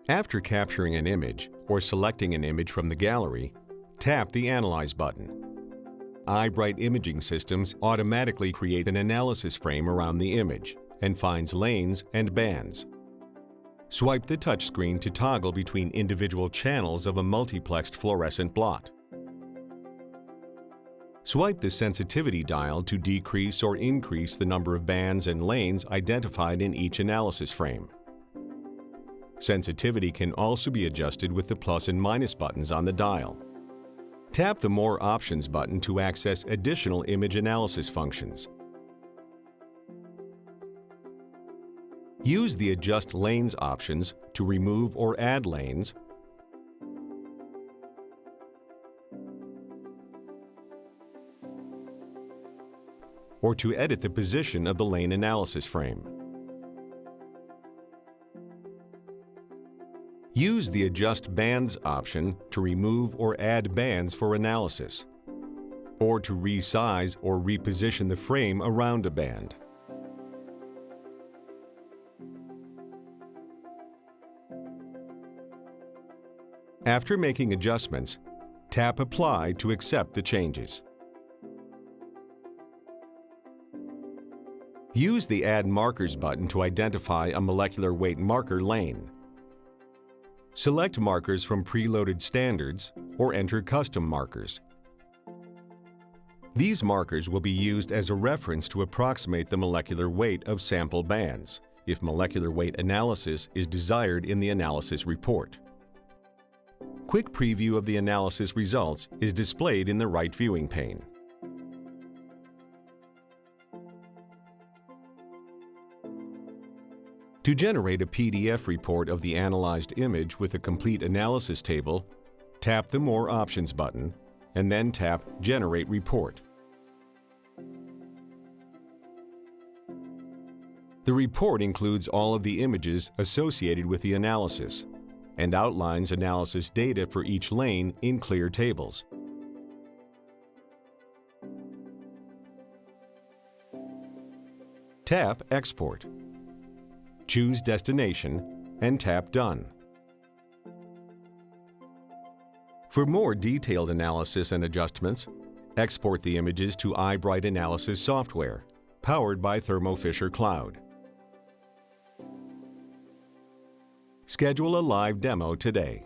After capturing an image or selecting an image from the gallery, tap the Analyze button. iBright imaging systems automatically create an analysis frame around the image and finds lanes and bands. Swipe the touchscreen to toggle between individual channels of a multiplexed fluorescent blot. Swipe the sensitivity dial to decrease or increase the number of bands and lanes identified in each analysis frame. Sensitivity can also be adjusted with the plus and minus buttons on the dial. Tap the More Options button to access additional image analysis functions. Use the Adjust Lanes options to remove or add lanes, or to edit the position of the lane analysis frame. Use the Adjust Bands option to remove or add bands for analysis, or to resize or reposition the frame around a band. After making adjustments, tap Apply to accept the changes. Use the Add Markers button to identify a molecular weight marker lane. Select markers from preloaded standards or enter custom markers. These markers will be used as a reference to approximate the molecular weight of sample bands, if molecular weight analysis is desired in the analysis report. Quick preview of the analysis results is displayed in the right viewing pane. To generate a PDF report of the analyzed image with a complete analysis table, tap the More Options button and then tap Generate Report. The report includes all of the images associated with the analysis and outlines analysis data for each lane in clear tables. Tap Export. Choose Destination and tap Done. For more detailed analysis and adjustments, export the images to iBright Analysis software, powered by Thermo Fisher Cloud. Schedule a live demo today.